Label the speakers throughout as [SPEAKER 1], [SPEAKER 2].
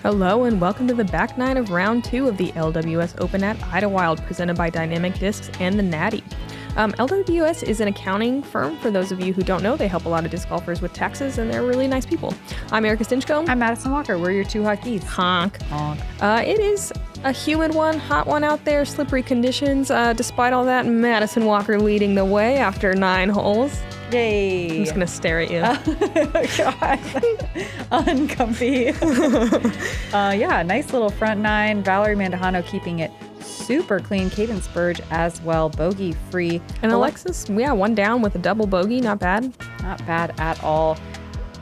[SPEAKER 1] Hello and welcome to the back nine of round 2 of the LWS Open at Idlewild, presented by Dynamic Discs and the Natty. LWS is an accounting firm. For those of you who don't know, they help a lot of disc golfers with taxes, and they're really nice people. I'm Erika Stinchcomb.
[SPEAKER 2] I'm Madison Walker. We're your two hotkeys.
[SPEAKER 1] Honk.
[SPEAKER 2] Honk.
[SPEAKER 1] It is a humid one, hot one out there, slippery conditions. Despite all that, Madison Walker leading the way after 9 holes.
[SPEAKER 2] Yay.
[SPEAKER 1] I'm just going to stare at you.
[SPEAKER 2] God. Uncomfy. Yeah, nice little front 9. Valerie Mandujano keeping it super clean. Cadence Burge as well, bogey free.
[SPEAKER 1] And Alexis, yeah, 1 down with a double bogey. Not bad.
[SPEAKER 2] Not bad at all.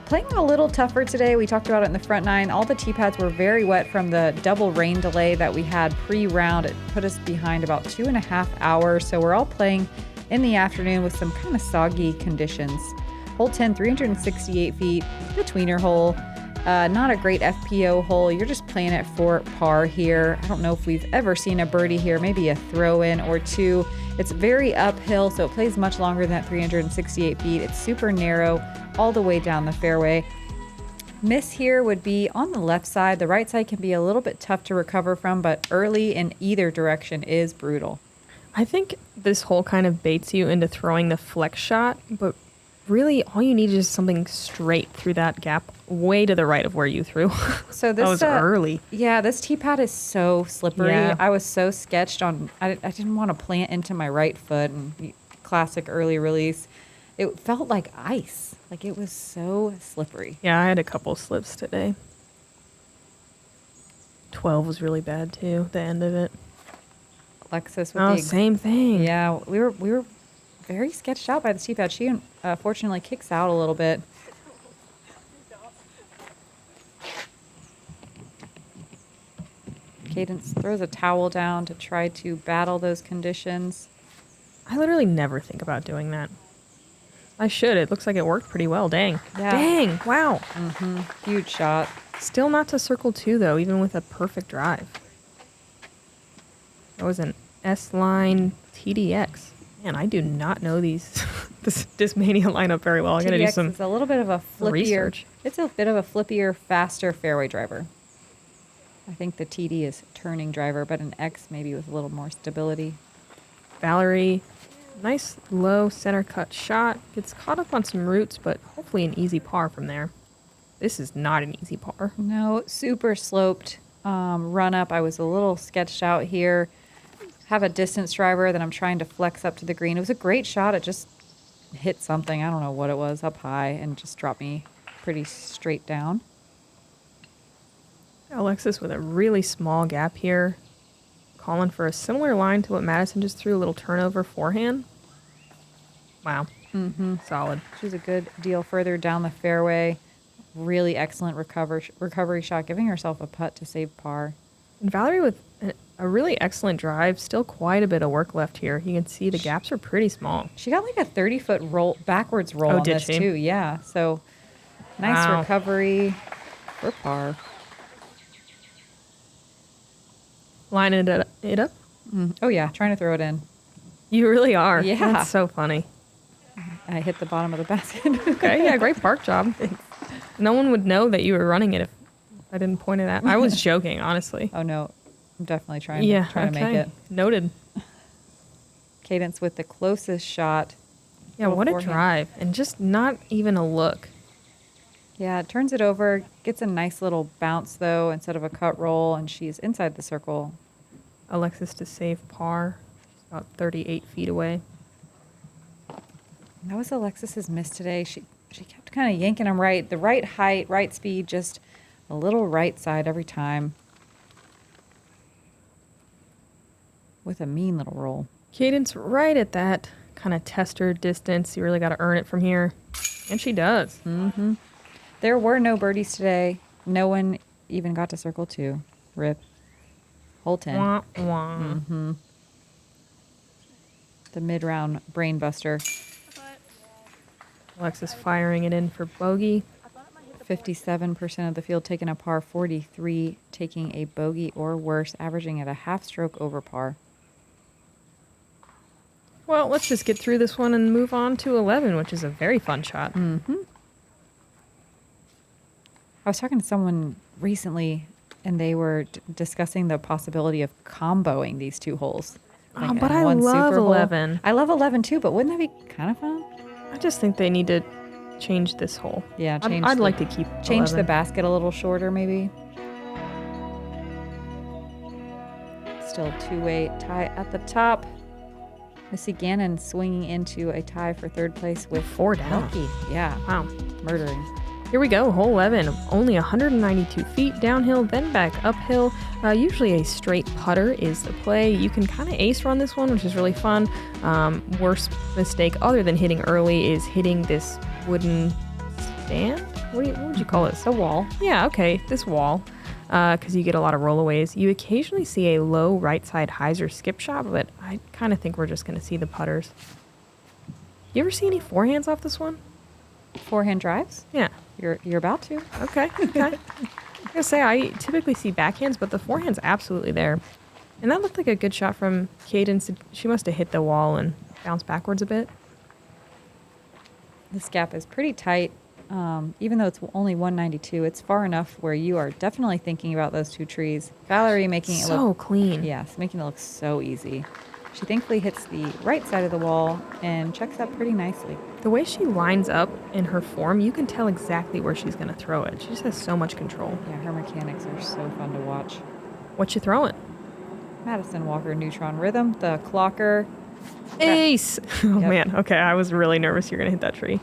[SPEAKER 2] Playing a little tougher today. We talked about it in the front 9. All the tee pads were very wet from the double rain delay that we had pre-round. It put us behind about 2.5 hours. So we're all playing in the afternoon with some kind of soggy conditions. Hole 10, 368 feet, the tweener hole. Not a great FPO hole. You're just playing it for par here. I don't know if we've ever seen a birdie here, maybe a throw in or two. It's very uphill, so it plays much longer than that 368 feet. It's super narrow all the way down the fairway. Miss here would be on the left side. The right side can be a little bit tough to recover from, but early in either direction is brutal.
[SPEAKER 1] I think this hole kind of baits you into throwing the flex shot, but really all you need is something straight through that gap way to the right of where you threw.
[SPEAKER 2] So this
[SPEAKER 1] that was early.
[SPEAKER 2] Yeah, this tee pad is so slippery.
[SPEAKER 1] Yeah.
[SPEAKER 2] I was so sketched on, I didn't want to plant into my right foot, and classic early release. It felt like ice. Like it was so slippery.
[SPEAKER 1] Yeah, I had a couple slips today. 12 was really bad too, the end of it.
[SPEAKER 2] Alexis with
[SPEAKER 1] Oh,
[SPEAKER 2] the
[SPEAKER 1] same thing.
[SPEAKER 2] Yeah, we were very sketched out by the tee pad. She fortunately kicks out a little bit. Cadence throws a towel down to try to battle those conditions.
[SPEAKER 1] I literally never think about doing that. I should. It looks like it worked pretty well. Dang.
[SPEAKER 2] Yeah.
[SPEAKER 1] Dang. Wow.
[SPEAKER 2] Huge shot.
[SPEAKER 1] Still not to circle 2, though, even with a perfect drive. That was an S-line TDX. Man, I do not know this Discmania lineup very well. I'm going to do some
[SPEAKER 2] is a little bit of a flippier.
[SPEAKER 1] research.
[SPEAKER 2] It's a bit of a flippier, faster fairway driver. I think the TD is turning driver, but an X maybe with a little more stability.
[SPEAKER 1] Valerie, nice low center cut shot. Gets caught up on some roots, but hopefully an easy par from there. This is not an easy par.
[SPEAKER 2] No, super sloped run up. I was a little sketched out here. Have a distance driver that I'm trying to flex up to the green. It was a great shot. It just hit something. I don't know what it was up high and just dropped me pretty straight down.
[SPEAKER 1] Alexis with a really small gap here. Calling for a similar line to what Madison just threw. A little turnover forehand. Wow. Solid.
[SPEAKER 2] She's a good deal further down the fairway. Really excellent recovery shot, giving herself a putt to save par.
[SPEAKER 1] And Valerie with a really excellent drive. Still quite a bit of work left here. You can see the gaps are pretty small.
[SPEAKER 2] She got like a 30-foot roll, backwards roll on
[SPEAKER 1] did
[SPEAKER 2] this
[SPEAKER 1] she?
[SPEAKER 2] too. Yeah, so nice
[SPEAKER 1] Wow.
[SPEAKER 2] recovery for par.
[SPEAKER 1] Lining it up.
[SPEAKER 2] Oh yeah, trying to throw it in.
[SPEAKER 1] You really are.
[SPEAKER 2] Yeah.
[SPEAKER 1] That's so funny.
[SPEAKER 2] I hit the bottom of the basket.
[SPEAKER 1] Okay, yeah, great park job. No one would know that you were running it if I didn't point it out. I was joking, honestly.
[SPEAKER 2] Oh no, I'm definitely trying to make it.
[SPEAKER 1] Noted.
[SPEAKER 2] Cadence with the closest shot.
[SPEAKER 1] Yeah, what a
[SPEAKER 2] Beforehand.
[SPEAKER 1] drive. And just not even a look.
[SPEAKER 2] Yeah, it turns it over, gets a nice little bounce though instead of a cut roll, and she's inside the circle.
[SPEAKER 1] Alexis to save par. She's about 38 feet away.
[SPEAKER 2] That was Alexis's miss today. She kept kind of yanking them right. The right height, right speed, just a little right side every time. With a mean little roll.
[SPEAKER 1] Cadence right at that kind of tester distance. You really got to earn it from here. And she does.
[SPEAKER 2] There were no birdies today. No one even got to circle 2. Rip. Hole 10.
[SPEAKER 1] Wah, wah.
[SPEAKER 2] The mid-round brain buster.
[SPEAKER 1] Alexis firing it in for bogey.
[SPEAKER 2] 57% of the field taking a par, 43 taking a bogey or worse, averaging at a half stroke over par.
[SPEAKER 1] Well, let's just get through this one and move on to 11, which is a very fun shot.
[SPEAKER 2] I was talking to someone recently and they were discussing the possibility of comboing these two holes.
[SPEAKER 1] Oh, but I love
[SPEAKER 2] super hole.
[SPEAKER 1] 11.
[SPEAKER 2] I love 11 too, but wouldn't that be kind of fun?
[SPEAKER 1] I just think they need to change this hole.
[SPEAKER 2] Yeah,
[SPEAKER 1] I'd like to keep
[SPEAKER 2] change
[SPEAKER 1] 11.
[SPEAKER 2] the basket a little shorter, maybe. Still two-way tie at the top. Missy Gannon swinging into a tie for third place with
[SPEAKER 1] 4 down.
[SPEAKER 2] Lucky. Yeah,
[SPEAKER 1] Wow.
[SPEAKER 2] murdering.
[SPEAKER 1] Here we go, hole 11, only 192 feet downhill, then back uphill. Usually a straight putter is the play. You can kind of ace run this one, which is really fun. Worst mistake other than hitting early is hitting this wooden stand? What would you call it?
[SPEAKER 2] A wall.
[SPEAKER 1] Yeah, okay, this wall, because you get a lot of rollaways. You occasionally see a low right side hyzer skip shot, but I kind of think we're just going to see the putters. You ever see any forehands off this one?
[SPEAKER 2] Forehand drives?
[SPEAKER 1] Yeah.
[SPEAKER 2] You're about to.
[SPEAKER 1] Okay. I'm gonna say I typically see backhands, but the forehand's absolutely there. And that looked like a good shot from Cadence. She must have hit the wall and bounced backwards a bit.
[SPEAKER 2] This gap is pretty tight. Even though it's only 192, it's far enough where you are definitely thinking about those two trees. Valerie making it
[SPEAKER 1] So
[SPEAKER 2] look
[SPEAKER 1] clean.
[SPEAKER 2] Yes, making it look so easy. She thankfully hits the right side of the wall and checks up pretty nicely.
[SPEAKER 1] The way she lines up in her form, you can tell exactly where she's going to throw it. She just has so much control.
[SPEAKER 2] Yeah, her mechanics are so fun to watch.
[SPEAKER 1] What you throwing?
[SPEAKER 2] Madison Walker neutron rhythm, the clocker.
[SPEAKER 1] Ace! Oh,
[SPEAKER 2] Yep.
[SPEAKER 1] man. Okay, I was really nervous you're going to hit that tree.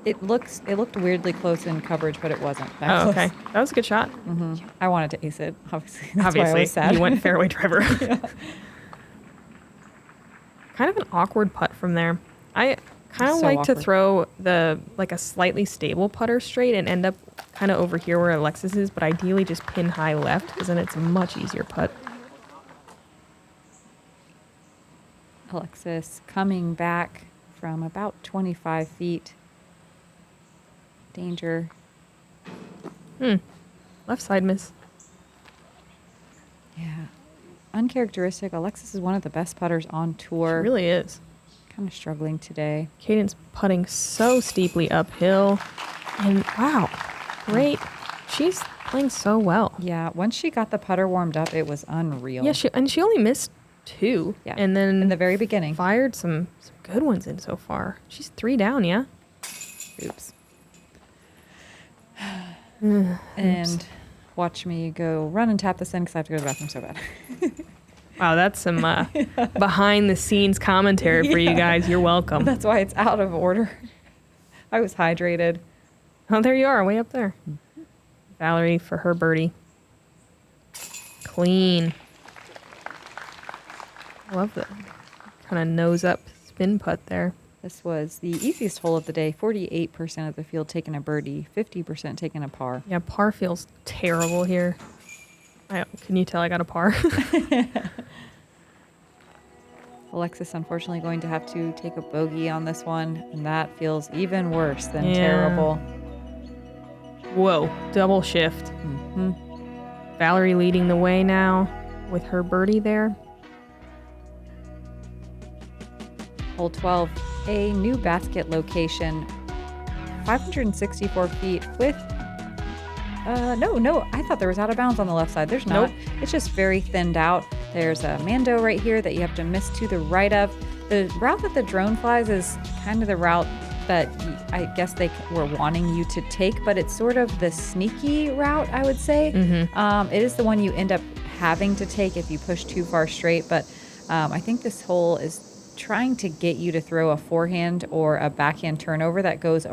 [SPEAKER 2] It looked weirdly close in coverage, but it wasn't.
[SPEAKER 1] Oh, okay. That was a good shot.
[SPEAKER 2] Mm-hmm. I wanted to ace it, obviously. That's why I was sad.
[SPEAKER 1] You went fairway driver.
[SPEAKER 2] Yeah.
[SPEAKER 1] Kind of an awkward putt from there. I kind of
[SPEAKER 2] So
[SPEAKER 1] like to
[SPEAKER 2] awkward.
[SPEAKER 1] throw a slightly stable putter straight and end up kind of over here where Alexis is, but ideally just pin high left because then it's a much easier putt.
[SPEAKER 2] Alexis coming back from about 25 feet. Danger.
[SPEAKER 1] Left side miss.
[SPEAKER 2] Yeah. Uncharacteristic. Alexis is one of the best putters on
[SPEAKER 1] She
[SPEAKER 2] tour.
[SPEAKER 1] really is.
[SPEAKER 2] Kind of struggling today.
[SPEAKER 1] Cadence putting so steeply uphill. And wow, great. She's playing so well.
[SPEAKER 2] Yeah, once she got the putter warmed up, it was unreal.
[SPEAKER 1] Yeah, she only missed 2.
[SPEAKER 2] Yeah,
[SPEAKER 1] And then
[SPEAKER 2] in the very beginning.
[SPEAKER 1] fired some good ones in so far. She's 3 down, yeah?
[SPEAKER 2] Oops. And watch me go run and tap this in because I have to go to the bathroom so bad.
[SPEAKER 1] Wow, that's some behind the scenes commentary for you guys. You're welcome.
[SPEAKER 2] That's why it's out of order. I was hydrated.
[SPEAKER 1] Oh, there you are, way up there. Valerie for her birdie. Clean. Love the kind of nose up spin putt there.
[SPEAKER 2] This was the easiest hole of the day. 48% of the field taking a birdie, 50% taking a par.
[SPEAKER 1] Yeah, par feels terrible here. Can you tell I got a par?
[SPEAKER 2] Alexis, unfortunately, going to have to take a bogey on this one, and that feels even worse than
[SPEAKER 1] Yeah.
[SPEAKER 2] terrible.
[SPEAKER 1] Whoa, double shift.
[SPEAKER 2] Mm-hmm.
[SPEAKER 1] Valerie leading the way now with her birdie there.
[SPEAKER 2] Hole 12, a new basket location, 564 feet with, no, I thought there was out of bounds on the left side. There's not.
[SPEAKER 1] Nope.
[SPEAKER 2] It's just very thinned out. There's a Mando right here that you have to miss to the right of. The route that the drone flies is kind of the route that I guess they were wanting you to take, but it's sort of the sneaky route, I would say.
[SPEAKER 1] Mm-hmm.
[SPEAKER 2] It is the one you end up having to take if you push too far straight, but I think this hole is trying to get you to throw a forehand or a backhand turnover that goes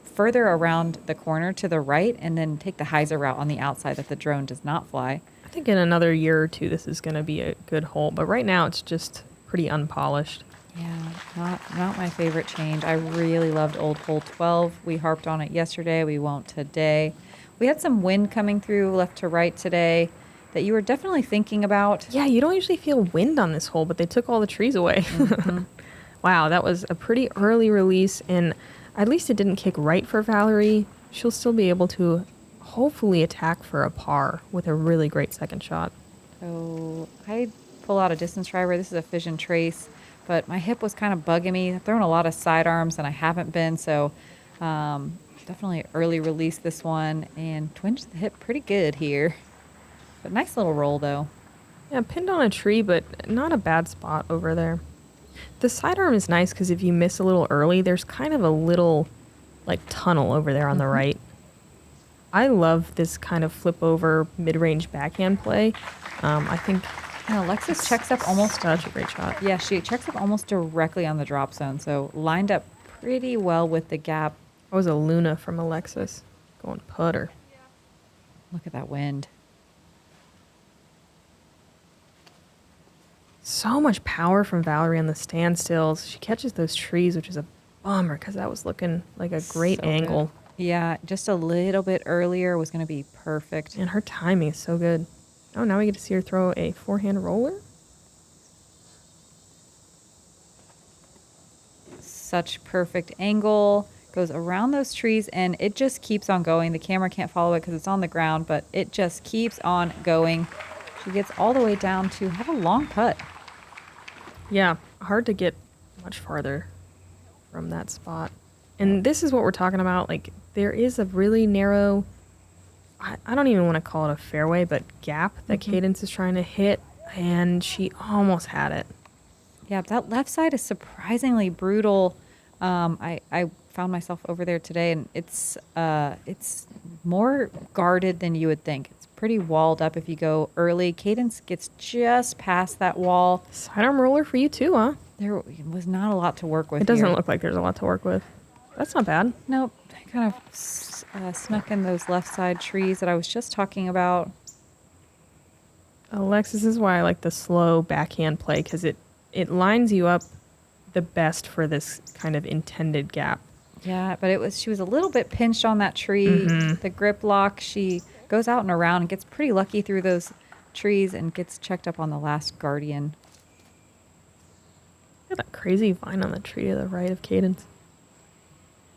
[SPEAKER 2] further around the corner to the right and then take the hyzer route on the outside that the drone does not fly.
[SPEAKER 1] I think in another year or two this is going to be a good hole, but right now it's just pretty unpolished.
[SPEAKER 2] Yeah, not my favorite change. I really loved old hole 12. We harped on it yesterday. We won't today. We had some wind coming through left to right today that you were definitely thinking about.
[SPEAKER 1] Yeah, you don't usually feel wind on this hole, but they took all the trees away.
[SPEAKER 2] Mm-hmm.
[SPEAKER 1] Wow, that was a pretty early release, and at least it didn't kick right for Valerie. She'll still be able to hopefully attack for a par with a really great second shot.
[SPEAKER 2] So I pull out a distance driver. This is a Fission Trace, but my hip was kind of bugging me. I've thrown a lot of sidearms, and I haven't been, so definitely early release this one and twinged the hip pretty good here. But nice little roll, though.
[SPEAKER 1] Yeah, pinned on a tree, but not a bad spot over there. The sidearm is nice because if you miss a little early, there's kind of a little like tunnel over there on the right. I love this kind of flip over mid-range backhand play. I think
[SPEAKER 2] And Alexis checks up almost.
[SPEAKER 1] such a great shot.
[SPEAKER 2] Yeah, she checks up almost directly on the drop zone. So lined up pretty well with the gap.
[SPEAKER 1] That was a Luna from Alexis going putter.
[SPEAKER 2] Look at that wind.
[SPEAKER 1] So much power from Valerie on the standstills. She catches those trees, which is a bummer because that was looking like a great
[SPEAKER 2] So
[SPEAKER 1] angle.
[SPEAKER 2] good. Yeah, just a little bit earlier was going to be perfect.
[SPEAKER 1] And her timing is so good. Oh, now we get to see her throw a forehand roller.
[SPEAKER 2] Such perfect angle. Goes around those trees, and it just keeps on going. The camera can't follow it because it's on the ground, but it just keeps on going. She gets all the way down to have a long putt.
[SPEAKER 1] Yeah, hard to get much farther from that spot. And this is what we're talking about. Like, there is a really narrow, I don't even want to call it a fairway, but gap that Cadence is trying to hit, and she almost had it.
[SPEAKER 2] Yeah, that left side is surprisingly brutal. I found myself over there today, and it's more guarded than you would think. It's pretty walled up if you go early. Cadence gets just past that wall.
[SPEAKER 1] Sidearm roller for you too, huh?
[SPEAKER 2] There was not a lot to work with.
[SPEAKER 1] It doesn't
[SPEAKER 2] here.
[SPEAKER 1] look like there's a lot to work with. That's not bad.
[SPEAKER 2] Nope. I kind of snuck in those left side trees that I was just talking about.
[SPEAKER 1] Alexis is why I like the slow backhand play because it lines you up the best for this kind of intended gap.
[SPEAKER 2] Yeah, but she was a little bit pinched on that tree. The grip lock, she goes out and around and gets pretty lucky through those trees and gets checked up on the last guardian.
[SPEAKER 1] Look at that crazy vine on the tree to the right of Cadence.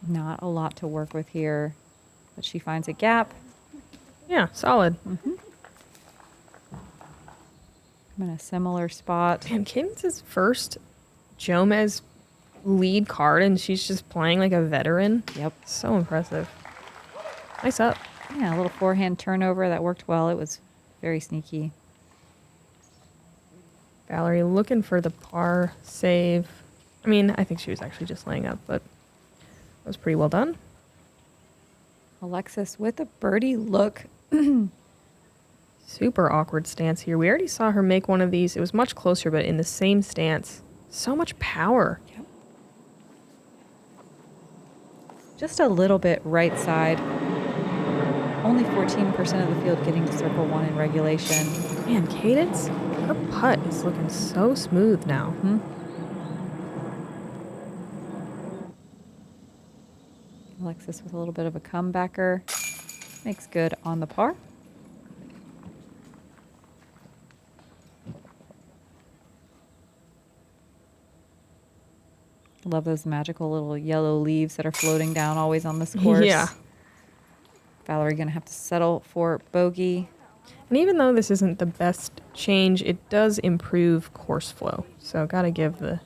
[SPEAKER 2] Not a lot to work with here, but she finds a gap.
[SPEAKER 1] Yeah, solid.
[SPEAKER 2] I'm in a similar spot.
[SPEAKER 1] Man, Cadence's first Jomez lead card, and she's just playing like a veteran.
[SPEAKER 2] Yep.
[SPEAKER 1] So impressive. Nice up.
[SPEAKER 2] Yeah, a little forehand turnover that worked well. It was very sneaky.
[SPEAKER 1] Valerie looking for the par save. I mean, I think she was actually just laying up, but that was pretty well done.
[SPEAKER 2] Alexis with a birdie look.
[SPEAKER 1] Super awkward stance here. We already saw her make one of these. It was much closer, but in the same stance. So much power.
[SPEAKER 2] Yep. Just a little bit right side. Only 14% of the field getting to circle one in regulation.
[SPEAKER 1] Man, Cadence, her putt is looking so smooth now.
[SPEAKER 2] Alexis with a little bit of a comebacker. Makes good on the par. Love those magical little yellow leaves that are floating down always on this course.
[SPEAKER 1] Yeah.
[SPEAKER 2] Valerie going to have to settle for bogey.
[SPEAKER 1] And even though this isn't the best change, it does improve course flow. So got to give the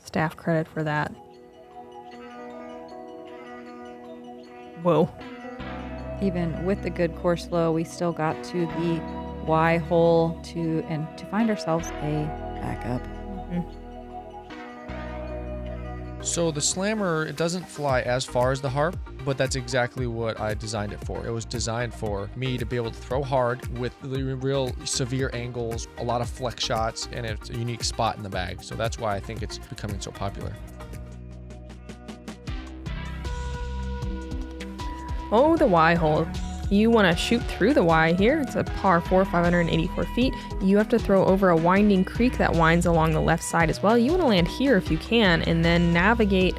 [SPEAKER 1] staff credit for that. Whoa.
[SPEAKER 2] Even with the good course flow, we still got to the Y hole to find ourselves a backup.
[SPEAKER 3] So the slammer, it doesn't fly as far as the harp, but that's exactly what I designed it for. It was designed for me to be able to throw hard with the real severe angles, a lot of flex shots, and it's a unique spot in the bag. So that's why I think it's becoming so popular.
[SPEAKER 1] Oh, the Y hole. You want to shoot through the Y here. It's a par 4, 584 feet. You have to throw over a winding creek that winds along the left side as well. You want to land here if you can, and then navigate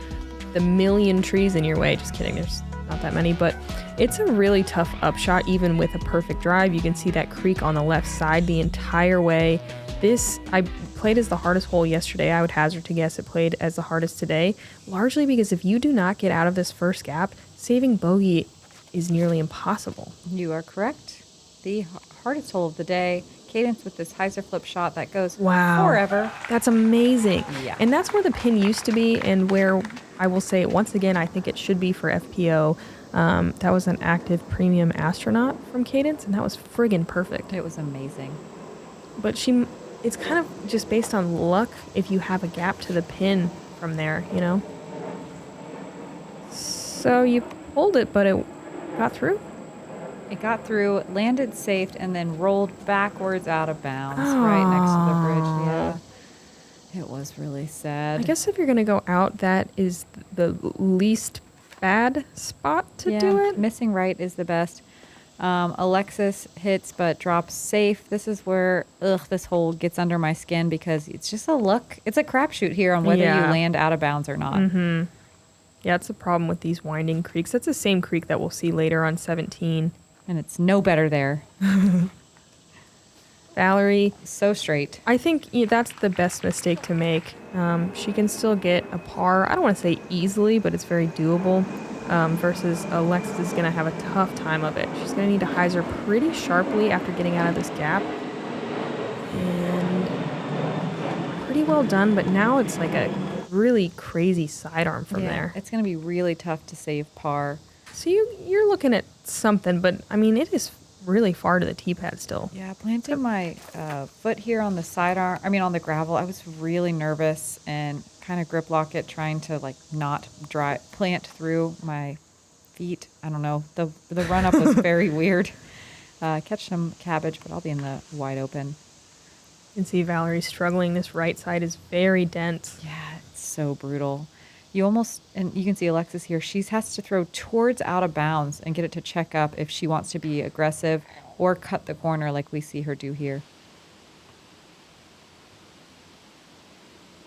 [SPEAKER 1] the million trees in your way. Just kidding, there's not that many, but it's a really tough upshot even with a perfect drive. You can see that creek on the left side the entire way. I played as the hardest hole yesterday. I would hazard to guess it played as the hardest today, largely because if you do not get out of this first gap, saving bogey is nearly impossible.
[SPEAKER 2] You are correct. The hardest hole of the day. Cadence with this hyzer flip shot that goes
[SPEAKER 1] Wow.
[SPEAKER 2] forever.
[SPEAKER 1] That's amazing.
[SPEAKER 2] Yeah.
[SPEAKER 1] And that's where the pin used to be, and where I will say once again, I think it should be for FPO. That was an active premium astronaut from Cadence, and that was friggin' perfect.
[SPEAKER 2] It was amazing.
[SPEAKER 1] But it's kind of just based on luck if you have a gap to the pin from there, you know? So you pulled it, but it got through?
[SPEAKER 2] It got through, landed safe, and then rolled backwards out of bounds right next to the bridge. Yeah. It was really sad.
[SPEAKER 1] I guess if you're going to go out, that is the least bad spot to do it.
[SPEAKER 2] Missing right is the best. Alexis hits but drops safe. This is where this hole gets under my skin because it's just a luck. It's a crapshoot here on whether you land out of bounds or not.
[SPEAKER 1] Mm-hmm. Yeah, it's a problem with these winding creeks. That's the same creek that we'll see later on 17.
[SPEAKER 2] And it's no better there.
[SPEAKER 1] Valerie.
[SPEAKER 2] So straight.
[SPEAKER 1] I think that's the best mistake to make. She can still get a par. I don't want to say easily, but it's very doable. Versus Alexis is going to have a tough time of it. She's going to need to hyzer pretty sharply after getting out of this gap. And pretty well done, but now it's like a really crazy sidearm from there.
[SPEAKER 2] It's going to be really tough to save par.
[SPEAKER 1] So you're looking at something, but I mean, it is really far to the tee pad still.
[SPEAKER 2] Yeah, I planted my foot here on the sidearm. I mean, on the gravel. I was really nervous and kind of grip lock it, trying to like not plant through my feet. I don't know. The run up was very weird. Catch some cabbage, but I'll be in the wide open.
[SPEAKER 1] You can see Valerie struggling. This right side is very dense.
[SPEAKER 2] Yeah, it's so brutal. And you can see Alexis here. She has to throw towards out of bounds and get it to check up if she wants to be aggressive or cut the corner like we see her do here.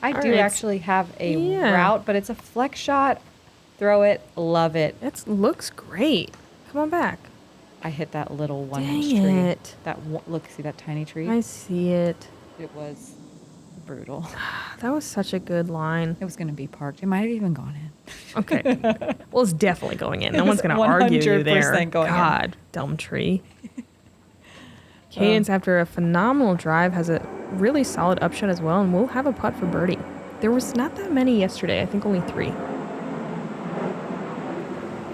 [SPEAKER 2] I do actually have a route, but it's a flex shot. Throw it. Love it.
[SPEAKER 1] It looks great. Come on back.
[SPEAKER 2] I hit that little 1-inch
[SPEAKER 1] Dang
[SPEAKER 2] tree.
[SPEAKER 1] it.
[SPEAKER 2] Look, see that tiny tree?
[SPEAKER 1] I see it.
[SPEAKER 2] It was brutal.
[SPEAKER 1] That was such a good line.
[SPEAKER 2] It was going to be parked. It might have even gone in.
[SPEAKER 1] Okay. Well, it's definitely going in. No one's going to argue you there.
[SPEAKER 2] 100% going
[SPEAKER 1] God, dumb tree. Cadence, after a phenomenal drive, has a really solid upshot as well, and we'll have a putt for birdie. There was not that many yesterday. I think only 3.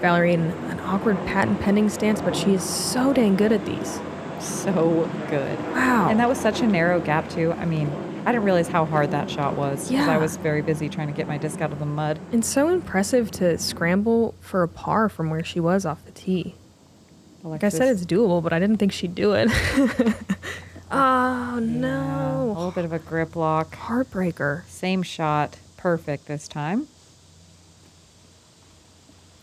[SPEAKER 1] Valerie in an awkward patent pending stance, but she is so dang good at these.
[SPEAKER 2] So good.
[SPEAKER 1] Wow.
[SPEAKER 2] And that was such a narrow gap, too. I mean, I didn't realize how hard that shot was because I was very busy trying to get my disc out of the mud.
[SPEAKER 1] And so impressive to scramble for a par from where she was off the tee.
[SPEAKER 2] Alexis.
[SPEAKER 1] Like I said, it's doable, but I didn't think she'd do it. Oh, no.
[SPEAKER 2] A little bit of a grip lock.
[SPEAKER 1] Heartbreaker.
[SPEAKER 2] Same shot. Perfect this time.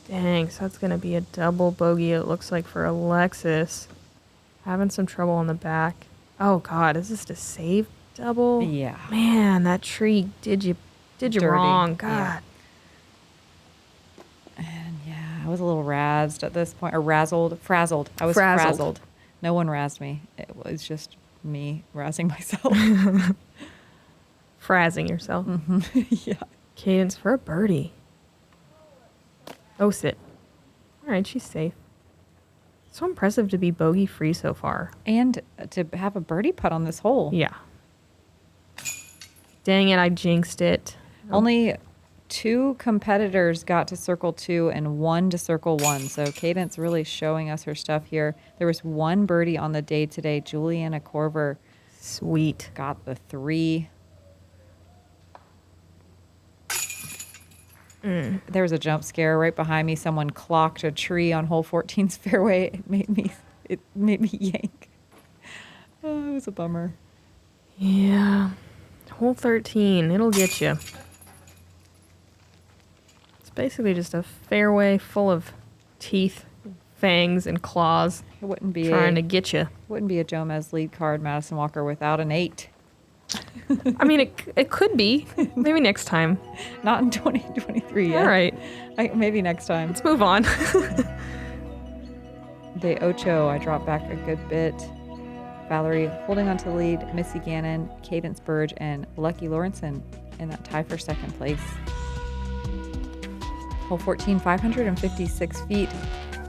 [SPEAKER 1] Dang, so that's going to be a double bogey, it looks like, for Alexis. Having some trouble on the back. Oh, God, is this a save double?
[SPEAKER 2] Yeah.
[SPEAKER 1] Man, that tree did you
[SPEAKER 2] Dirty.
[SPEAKER 1] wrong. God.
[SPEAKER 2] Yeah. And I was a little razzed at this point, or frazzled. I was frazzled. No one razzed me. It was just me razzing myself.
[SPEAKER 1] Frazzing yourself.
[SPEAKER 2] Mm-hmm. Yeah.
[SPEAKER 1] Cadence for a birdie. Oh, sit. All right, she's safe. So impressive to be bogey free so far.
[SPEAKER 2] And to have a birdie putt on this hole.
[SPEAKER 1] Yeah. Dang it, I jinxed it.
[SPEAKER 2] Only 2 competitors got to circle 2 and 1 to circle 1. So Cadence really showing us her stuff here. There was 1 birdie on the day today. Juliana Corver.
[SPEAKER 1] Sweet.
[SPEAKER 2] Got the 3. There was a jump scare right behind me. Someone clocked a tree on hole 14's fairway. It made me yank. Oh, it was a bummer.
[SPEAKER 1] Yeah. Hole 13, it'll get you. It's basically just a fairway full of teeth, fangs, and claws.
[SPEAKER 2] It wouldn't be
[SPEAKER 1] trying to get you.
[SPEAKER 2] Wouldn't be a Jomez lead card Madison Walker without an 8.
[SPEAKER 1] I mean, it could be. Maybe next time.
[SPEAKER 2] Not in 2023 yet.
[SPEAKER 1] All right.
[SPEAKER 2] Maybe next time.
[SPEAKER 1] Let's move on.
[SPEAKER 2] De Ocho, I dropped back a good bit. Valerie holding on to the lead. Missy Gannon, Cadence Burge, and Lucky Lawrenson in that tie for second place. Hole 14, 556 feet.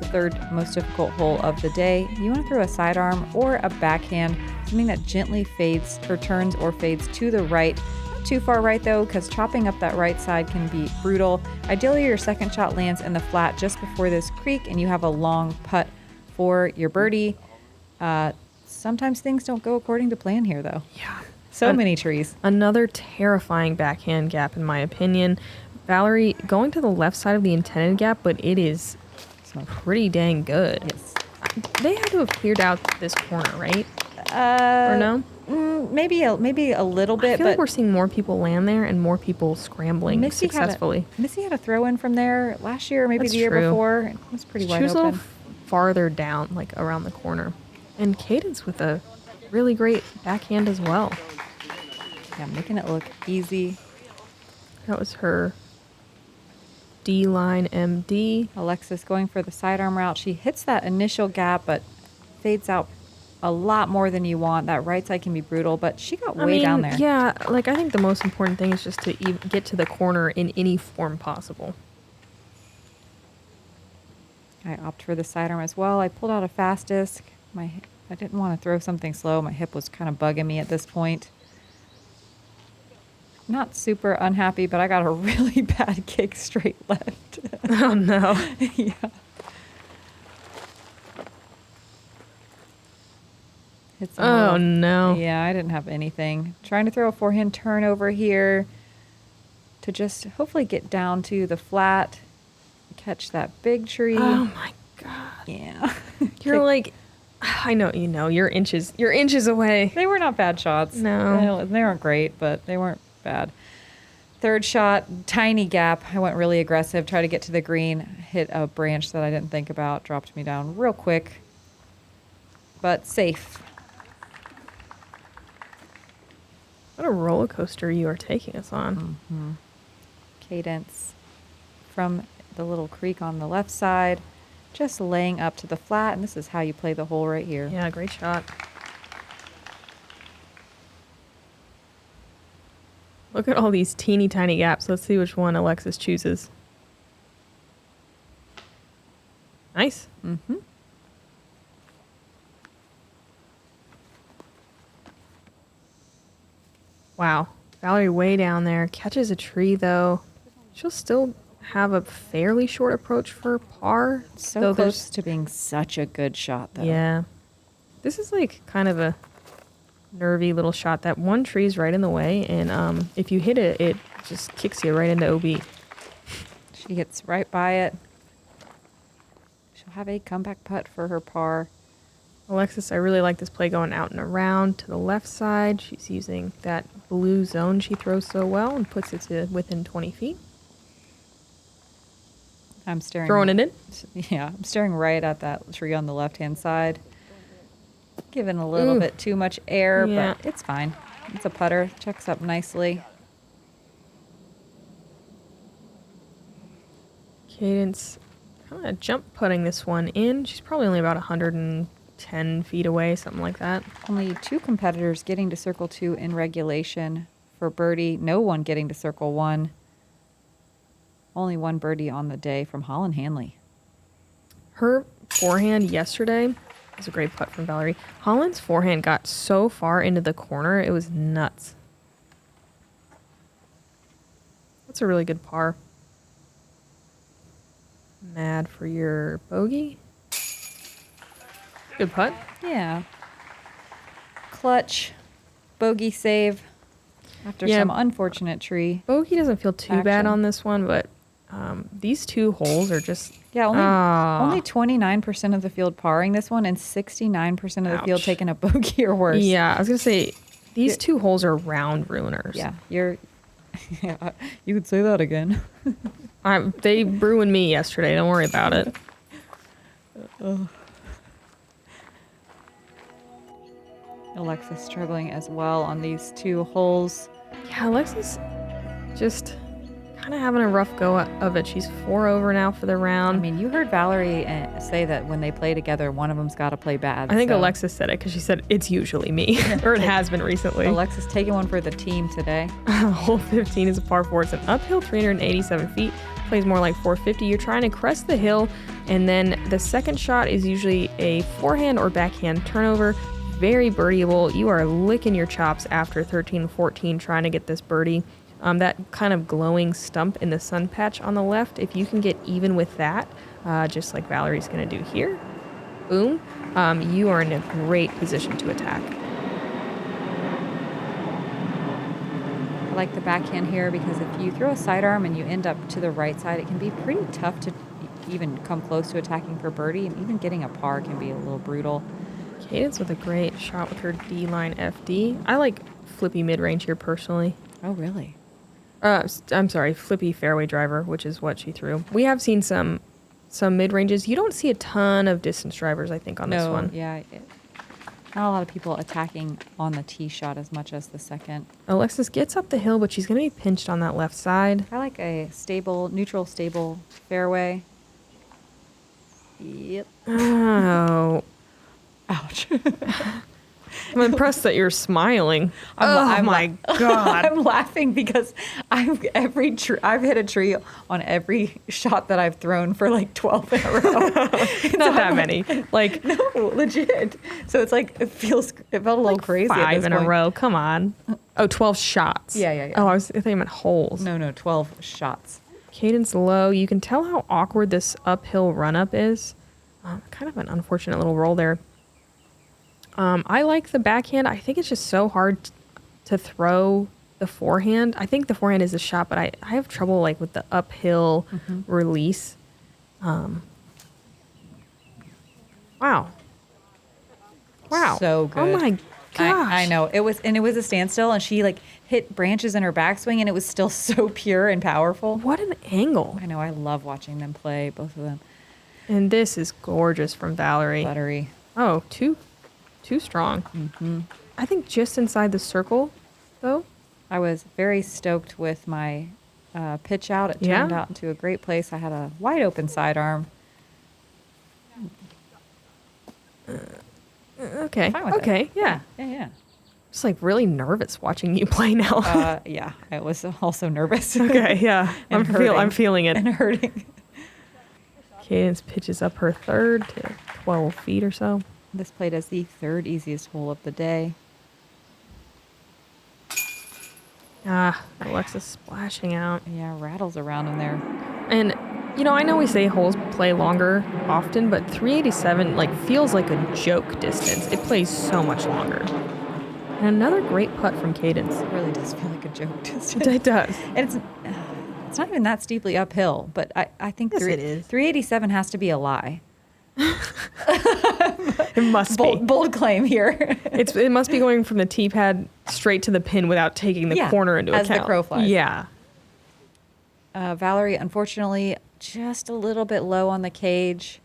[SPEAKER 2] The 3rd most difficult hole of the day. You want to throw a sidearm or a backhand, something that gently fades or turns or fades to the right. too far right though, because chopping up that right side can be brutal. Ideally, your second shot lands in the flat just before this creek and you have a long putt for your birdie. Sometimes things don't go according to plan here though.
[SPEAKER 1] Yeah.
[SPEAKER 2] So many trees.
[SPEAKER 1] Another terrifying backhand gap in my opinion. Valerie going to the left side of the intended gap, but it is pretty dang good.
[SPEAKER 2] Yes.
[SPEAKER 1] They had to have cleared out this corner, right? Or no?
[SPEAKER 2] Maybe a little bit.
[SPEAKER 1] I feel
[SPEAKER 2] but
[SPEAKER 1] like we're seeing more people land there and more people scrambling successfully.
[SPEAKER 2] Missy had a throw in from there last year, maybe
[SPEAKER 1] That's
[SPEAKER 2] the year
[SPEAKER 1] true.
[SPEAKER 2] before. It was pretty wide
[SPEAKER 1] She was
[SPEAKER 2] open.
[SPEAKER 1] a little farther down, like around the corner. And Cadence with a really great backhand as well.
[SPEAKER 2] Yeah, making it look easy.
[SPEAKER 1] That was her D-line MD.
[SPEAKER 2] Alexis going for the sidearm route. She hits that initial gap, but fades out a lot more than you want. That right side can be brutal, but she got way down there.
[SPEAKER 1] Yeah, like I think the most important thing is just to get to the corner in any form possible.
[SPEAKER 2] I opt for the sidearm as well. I pulled out a fast disc. I didn't want to throw something slow. My hip was kind of bugging me at this point. Not super unhappy, but I got a really bad kick straight left.
[SPEAKER 1] Oh no.
[SPEAKER 2] Yeah. Hit some
[SPEAKER 1] Oh
[SPEAKER 2] little-
[SPEAKER 1] no.
[SPEAKER 2] Yeah, I didn't have anything. Trying to throw a forehand turnover here to just hopefully get down to the flat, catch that big tree.
[SPEAKER 1] Oh my god.
[SPEAKER 2] Yeah.
[SPEAKER 1] You're like, I know, you know, you're inches away.
[SPEAKER 2] They were not bad shots.
[SPEAKER 1] No.
[SPEAKER 2] They weren't great, but they weren't bad. Third shot, tiny gap. I went really aggressive, tried to get to the green, hit a branch that I didn't think about, dropped me down real quick, but safe.
[SPEAKER 1] What a roller coaster you are taking us on.
[SPEAKER 2] Mm-hmm. Cadence from the little creek on the left side, just laying up to the flat, and this is how you play the hole right here.
[SPEAKER 1] Yeah, great shot. Look at all these teeny tiny gaps. Let's see which one Alexis chooses. Nice.
[SPEAKER 2] Mm-hmm.
[SPEAKER 1] Wow. Valerie way down there. Catches a tree, though. She'll still have a fairly short approach for par.
[SPEAKER 2] So
[SPEAKER 1] though
[SPEAKER 2] close to being such a good shot, though.
[SPEAKER 1] Yeah. This is like kind of a nervy little shot. That one tree's right in the way, and if you hit it, it just kicks you right into OB.
[SPEAKER 2] She gets right by it. She'll have a comeback putt for her par.
[SPEAKER 1] Alexis, I really like this play going out and around to the left side. She's using that blue zone she throws so well and puts it to within 20 feet.
[SPEAKER 2] I'm staring.
[SPEAKER 1] Throwing it in.
[SPEAKER 2] Yeah, I'm staring right at that tree on the left-hand side. Giving a little bit too much air,
[SPEAKER 1] Yeah.
[SPEAKER 2] but it's fine. It's a putter. Checks up nicely.
[SPEAKER 1] Cadence kind of jump putting this one in. She's probably only about 110 feet away, something like that.
[SPEAKER 2] Only 2 competitors getting to circle 2 in regulation for birdie. No one getting to circle 1. Only 1 birdie on the day from Holland Hanley.
[SPEAKER 1] Her forehand yesterday was a great putt from Valerie. Holland's forehand got so far into the corner, it was nuts. That's a really good par. Mad for your bogey. Good putt.
[SPEAKER 2] Yeah. Clutch. Bogey save. After
[SPEAKER 1] Yeah.
[SPEAKER 2] some unfortunate tree.
[SPEAKER 1] Bogey doesn't feel too bad
[SPEAKER 2] Action.
[SPEAKER 1] on this one, but these 2 holes are just...
[SPEAKER 2] Yeah,
[SPEAKER 1] Ah.
[SPEAKER 2] only 29% of the field parring this one and 69% of the field
[SPEAKER 1] Ouch.
[SPEAKER 2] taking a bogey or worse.
[SPEAKER 1] Yeah, I was going to say, these
[SPEAKER 2] Yeah.
[SPEAKER 1] 2 holes are round ruiners.
[SPEAKER 2] Yeah, you're... Yeah, you could say that again.
[SPEAKER 1] They ruined me yesterday. Don't worry about it.
[SPEAKER 2] Alexis struggling as well on these 2 holes.
[SPEAKER 1] Yeah, Alexis just kind of having a rough go of it. She's 4 over now for the
[SPEAKER 2] I
[SPEAKER 1] round.
[SPEAKER 2] mean, you heard Valerie say that when they play together, one of them's got to play bad.
[SPEAKER 1] I think
[SPEAKER 2] so
[SPEAKER 1] Alexis said it because she said it's usually me, or it has been recently.
[SPEAKER 2] Alexis taking one for the team today.
[SPEAKER 1] Hole 15 is a par 4. It's an uphill 387 feet. Plays more like 450. You're trying to crest the hill, and then the second shot is usually a forehand or backhand turnover. very birdieable. You are licking your chops after 13 14 trying to get this birdie. That kind of glowing stump in the sun patch on the left, if you can get even with that, just like Valerie's going to do here, boom, you are in a great position to attack.
[SPEAKER 2] I like the backhand here because if you throw a sidearm and you end up to the right side, it can be pretty tough to even come close to attacking for birdie, and even getting a par can be a little brutal.
[SPEAKER 1] Cadence with a great shot with her D-line FD. I like flippy mid-range here personally.
[SPEAKER 2] Oh, really?
[SPEAKER 1] I'm sorry, flippy fairway driver, which is what she threw. We have seen some mid-ranges. You don't see a ton of distance drivers, I think, on this one.
[SPEAKER 2] Yeah. Not a lot of people attacking on the tee shot as much as the second.
[SPEAKER 1] Alexis gets up the hill, but she's going to be pinched on that left side.
[SPEAKER 2] I like a neutral stable fairway. Yep.
[SPEAKER 1] Oh.
[SPEAKER 2] Ouch.
[SPEAKER 1] I'm impressed that you're smiling. Oh my God.
[SPEAKER 2] I'm laughing because I've hit a tree on every shot that I've thrown for like 12 in a row.
[SPEAKER 1] Not that many. Like,
[SPEAKER 2] no, legit. So it's like, it felt a little crazy.
[SPEAKER 1] 5 in a row. Come on. Oh, 12 shots.
[SPEAKER 2] Yeah.
[SPEAKER 1] Oh, I thought you meant holes.
[SPEAKER 2] No, 12 shots.
[SPEAKER 1] Cadence low. You can tell how awkward this uphill run-up is. Kind of an unfortunate little roll there. I like the backhand. I think it's just so hard to throw the forehand. I think the forehand is a shot, but I have trouble like with the uphill release. Wow.
[SPEAKER 2] So good.
[SPEAKER 1] Oh my gosh.
[SPEAKER 2] I know. It was a standstill, and she like hit branches in her backswing, and it was still so pure and powerful.
[SPEAKER 1] What an angle.
[SPEAKER 2] I know. I love watching them play, both of them.
[SPEAKER 1] And this is gorgeous from Valerie. Oh, too strong. I think just inside the circle, though.
[SPEAKER 2] I was very stoked with my pitch out. It turned out into a great place. I had a wide open sidearm.
[SPEAKER 1] Okay.
[SPEAKER 2] Fine with
[SPEAKER 1] Okay.
[SPEAKER 2] it.
[SPEAKER 1] Yeah.
[SPEAKER 2] Yeah.
[SPEAKER 1] Just like really nervous watching you play now.
[SPEAKER 2] Yeah. I was also nervous.
[SPEAKER 1] Okay. Yeah. I'm feeling it.
[SPEAKER 2] And hurting.
[SPEAKER 1] Cadence pitches up her third to 12 feet or so.
[SPEAKER 2] This played as the third easiest hole of the day.
[SPEAKER 1] Alexis splashing out.
[SPEAKER 2] Yeah, rattles around in there.
[SPEAKER 1] And, I know we say holes play longer often, but 387 feels like a joke distance. It plays so much longer. And another great putt from Cadence.
[SPEAKER 2] It really does feel like a joke distance.
[SPEAKER 1] It does.
[SPEAKER 2] And it's not even that steeply uphill, but I think
[SPEAKER 1] yes, it is.
[SPEAKER 2] 387 has to be a lie.
[SPEAKER 1] It must be.
[SPEAKER 2] Bold claim here.
[SPEAKER 1] It must be going from the tee pad straight to the pin without taking the corner into account.
[SPEAKER 2] As the crow flies.
[SPEAKER 1] Yeah.
[SPEAKER 2] Valerie, unfortunately, just a little bit low on the cage.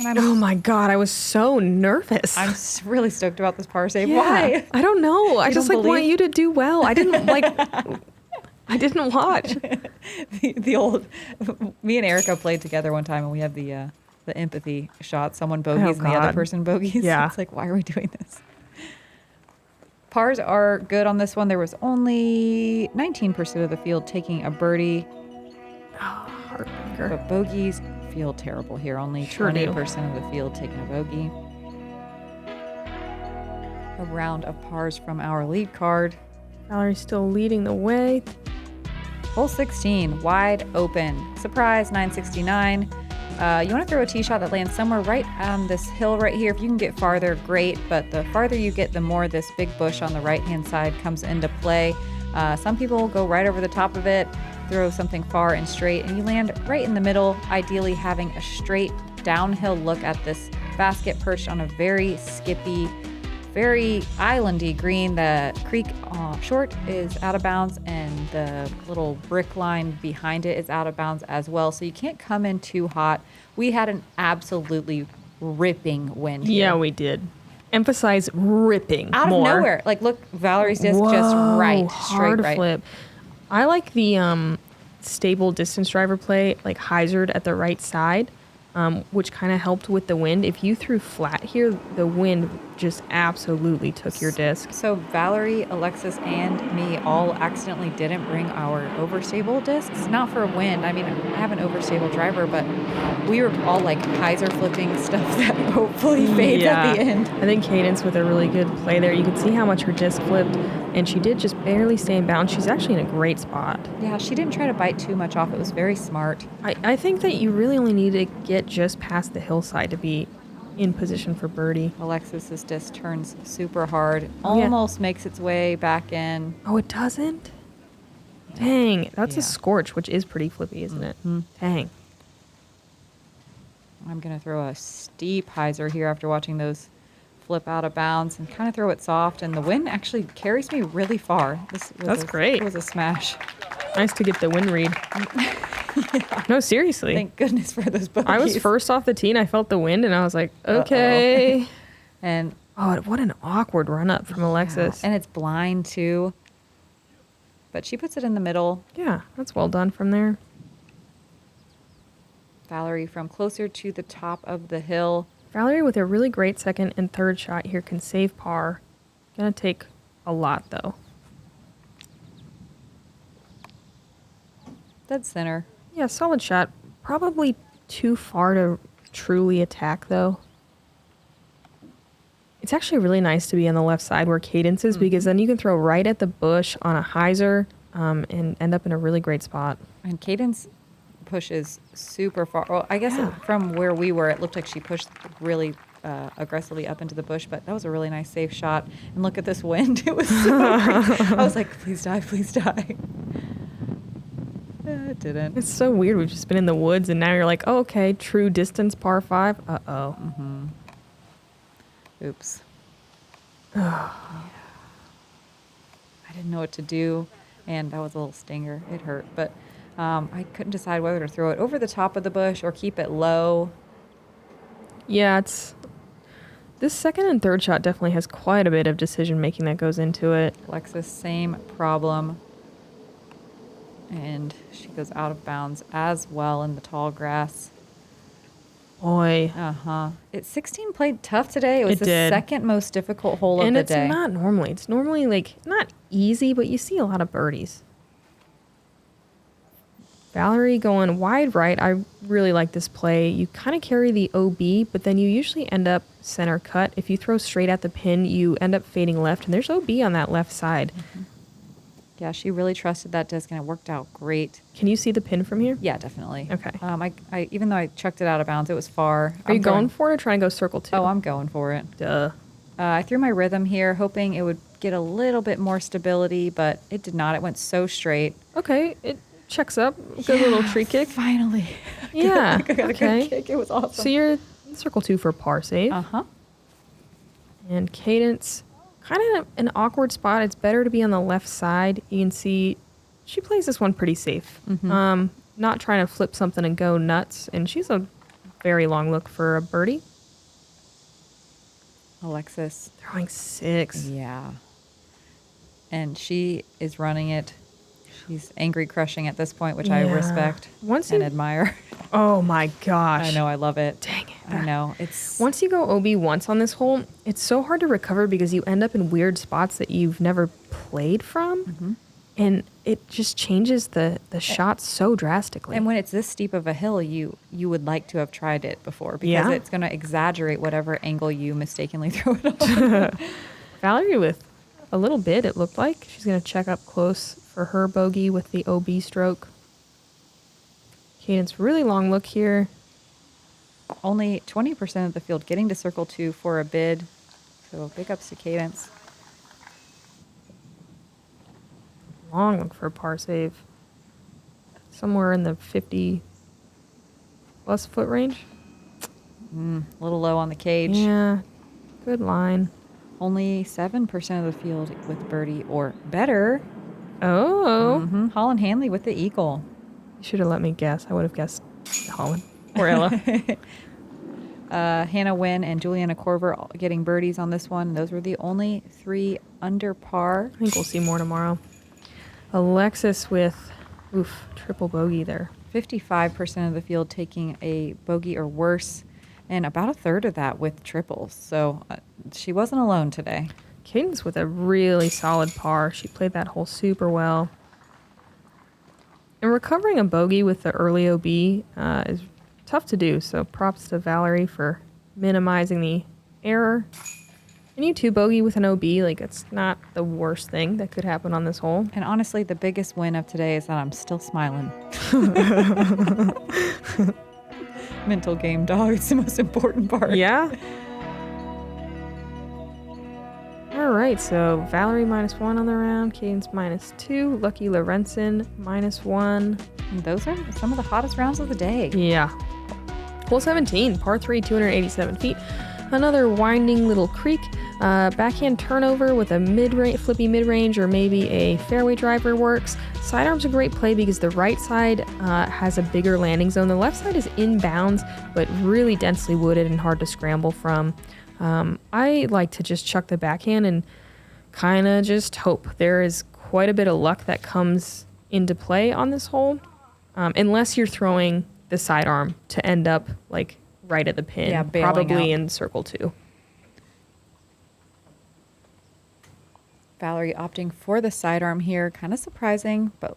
[SPEAKER 1] Oh my God, I was so nervous.
[SPEAKER 2] I'm really stoked about this par save.
[SPEAKER 1] Yeah.
[SPEAKER 2] Why?
[SPEAKER 1] I don't know. I just want you to do well. I didn't I didn't watch.
[SPEAKER 2] the old, me and Erika played together one time, and we have the empathy shot. Someone bogeys and the other person bogeys.
[SPEAKER 1] Yeah.
[SPEAKER 2] It's like, why are we doing this? Pars are good on this one. There was only 19% of the field taking a birdie.
[SPEAKER 1] Oh, heartbreaker.
[SPEAKER 2] But bogeys feel terrible here. Only 20% of the field taking a bogey. A round of pars from our lead card.
[SPEAKER 1] Valerie's still leading the way.
[SPEAKER 2] Hole 16, wide open. Surprise, 969. You want to throw a tee shot that lands somewhere right on this hill right here. If you can get farther, great. But the farther you get, the more this big bush on the right-hand side comes into play. Some people go right over the top of it, throw something far and straight, and you land right in the middle, ideally having a straight downhill look at this basket perched on a very skippy, very islandy green. The creek short is out of bounds, and the little brick line behind it is out of bounds as well. So you can't come in too hot. We had an absolutely ripping wind here.
[SPEAKER 1] Yeah, we did. Emphasize ripping
[SPEAKER 2] out
[SPEAKER 1] more.
[SPEAKER 2] of nowhere. Like, look, Valerie's disc just right, straight
[SPEAKER 1] hard
[SPEAKER 2] right.
[SPEAKER 1] Flip. I like the stable distance driver play, like hyzered at the right side, which kind of helped with the wind. If you threw flat here, the wind just absolutely took your disc.
[SPEAKER 2] So Valerie, Alexis, and me all accidentally didn't bring our overstable discs. Not for wind. I mean, I have an overstable driver, but we were all like hyzer flipping stuff that hopefully fades at the end.
[SPEAKER 1] I think Cadence with a really good play there. You could see how much her disc flipped, and she did just barely stay in bounds. She's actually in a great spot.
[SPEAKER 2] Yeah, she didn't try to bite too much off. It was very smart.
[SPEAKER 1] I think that you really only need to get just past the hillside to be in position for birdie.
[SPEAKER 2] Alexis's disc turns super hard.
[SPEAKER 1] Oh, yeah.
[SPEAKER 2] Almost makes its way back in.
[SPEAKER 1] Oh, it doesn't? Dang, that's
[SPEAKER 2] Yeah.
[SPEAKER 1] a scorch, which is pretty flippy, isn't it? Dang.
[SPEAKER 2] I'm going to throw a steep hyzer here after watching those flip out of bounds and kind of throw it soft. And the wind actually carries me really far.
[SPEAKER 1] That's great.
[SPEAKER 2] It was a smash.
[SPEAKER 1] Nice to get the wind read. No, seriously.
[SPEAKER 2] Thank goodness for those bogeys.
[SPEAKER 1] I was first off the tee and I felt the wind and I was like, okay.
[SPEAKER 2] And
[SPEAKER 1] Oh, what an awkward run up from Alexis.
[SPEAKER 2] and it's blind too. But she puts it in the middle.
[SPEAKER 1] Yeah, that's well done from there.
[SPEAKER 2] Valerie from closer to the top of the hill.
[SPEAKER 1] Valerie with a really great second and third shot here can save par. Gonna take a lot though.
[SPEAKER 2] Dead center.
[SPEAKER 1] Yeah, solid shot. Probably too far to truly attack though. It's actually really nice to be on the left side where Cadence is because then you can throw right at the bush on a hyzer and end up in a really great spot.
[SPEAKER 2] And Cadence pushes super far. Well, I guess
[SPEAKER 1] Yeah.
[SPEAKER 2] from where we were, it looked like she pushed really aggressively up into the bush, but that was a really nice safe shot. And look at this wind. It was so great. I was like, please die, please die. It didn't.
[SPEAKER 1] It's so weird. We've just been in the woods and now you're like, oh, okay, true distance par 5. Uh-oh.
[SPEAKER 2] Oops. Yeah. I didn't know what to do, and that was a little stinger. It hurt, but I couldn't decide whether to throw it over the top of the bush or keep it low.
[SPEAKER 1] Yeah, this second and third shot definitely has quite a bit of decision making that goes into it.
[SPEAKER 2] Alexis, same problem. And she goes out of bounds as well in the tall grass.
[SPEAKER 1] Boy.
[SPEAKER 2] It's 16 played tough today. It was the
[SPEAKER 1] did.
[SPEAKER 2] second most difficult hole
[SPEAKER 1] And
[SPEAKER 2] of the day.
[SPEAKER 1] it's not normally. It's normally like not easy, but you see a lot of birdies. Valerie going wide right. I really like this play. You kind of carry the OB, but then you usually end up center cut. If you throw straight at the pin, you end up fading left, and there's OB on that left side.
[SPEAKER 2] Yeah, she really trusted that disc, and it worked out great.
[SPEAKER 1] Can you see the pin from here?
[SPEAKER 2] Yeah, definitely.
[SPEAKER 1] Okay.
[SPEAKER 2] I even though I chucked it out of bounds, it was far.
[SPEAKER 1] Are you going for it or trying to go circle two?
[SPEAKER 2] Oh, I'm going for it.
[SPEAKER 1] Duh.
[SPEAKER 2] I threw my rhythm here, hoping it would get a little bit more stability, but it did not. It went so straight.
[SPEAKER 1] Okay, it checks up. Good little tree kick.
[SPEAKER 2] Finally.
[SPEAKER 1] Yeah.
[SPEAKER 2] I got a
[SPEAKER 1] Okay.
[SPEAKER 2] good kick. It was awesome.
[SPEAKER 1] So you're circle two for par save. And Cadence, kind of an awkward spot. It's better to be on the left side. You can see she plays this one pretty safe. Not trying to flip something and go nuts. And she's a very long look for a birdie.
[SPEAKER 2] Alexis.
[SPEAKER 1] Throwing 6.
[SPEAKER 2] Yeah. And she is running it. She's angry crushing at this point, which I
[SPEAKER 1] Yeah.
[SPEAKER 2] respect
[SPEAKER 1] Once
[SPEAKER 2] and
[SPEAKER 1] you-
[SPEAKER 2] admire.
[SPEAKER 1] Oh my gosh.
[SPEAKER 2] I know, I love it.
[SPEAKER 1] Dang it.
[SPEAKER 2] I know. It's
[SPEAKER 1] Once you go OB once on this hole, it's so hard to recover because you end up in weird spots that you've never played from. And it just changes the shot so drastically.
[SPEAKER 2] and when it's this steep of a hill, you would like to have tried it before because
[SPEAKER 1] Yeah.
[SPEAKER 2] it's going to exaggerate whatever angle you mistakenly throw it on.
[SPEAKER 1] Valerie with a little bit, it looked like. She's going to check up close for her bogey with the OB stroke. Cadence, really long look here.
[SPEAKER 2] Only 20% of the field getting to circle 2 for a bid. So big ups to Cadence.
[SPEAKER 1] Long look for a par save. Somewhere in the 50 plus foot range.
[SPEAKER 2] A little low on the cage.
[SPEAKER 1] Yeah, good line.
[SPEAKER 2] Only 7% of the field with birdie or better.
[SPEAKER 1] Oh,
[SPEAKER 2] Holland Hanley with the eagle.
[SPEAKER 1] you should have let me guess. I would have guessed Holland or Ella.
[SPEAKER 2] Hannah Wynn and Juliana Corver getting birdies on this one. Those were the only 3 under par.
[SPEAKER 1] I think we'll see more tomorrow. Alexis with, triple bogey there.
[SPEAKER 2] 55% of the field taking a bogey or worse. and about a third of that with triples. So she wasn't alone today.
[SPEAKER 1] Cadence with a really solid par. She played that hole super well. And recovering a bogey with the early OB is tough to do, so props to Valerie for minimizing the error. And you two bogey with an OB, like it's not the worst thing that could happen on this hole.
[SPEAKER 2] And honestly, the biggest win of today is that I'm still smiling. Mental game, dog. It's the most important part.
[SPEAKER 1] Yeah. All right, so Valerie -1 on the round, Cadence -2, Lucky Lorenzen -1.
[SPEAKER 2] And those are some of the hottest rounds of the day.
[SPEAKER 1] Yeah. Hole 17, par 3, 287 feet. Another winding little creek. Backhand turnover with a flippy mid-range or maybe a fairway driver works. Sidearm's a great play because the right side has a bigger landing zone. The left side is inbounds, but really densely wooded and hard to scramble from. I like to just chuck the backhand and kind of just hope. There is quite a bit of luck that comes into play on this hole, unless you're throwing the sidearm to end up like right at the pin,
[SPEAKER 2] Yeah, bailing
[SPEAKER 1] probably
[SPEAKER 2] out.
[SPEAKER 1] in circle 2.
[SPEAKER 2] Valerie opting for the sidearm here. Kind of surprising, but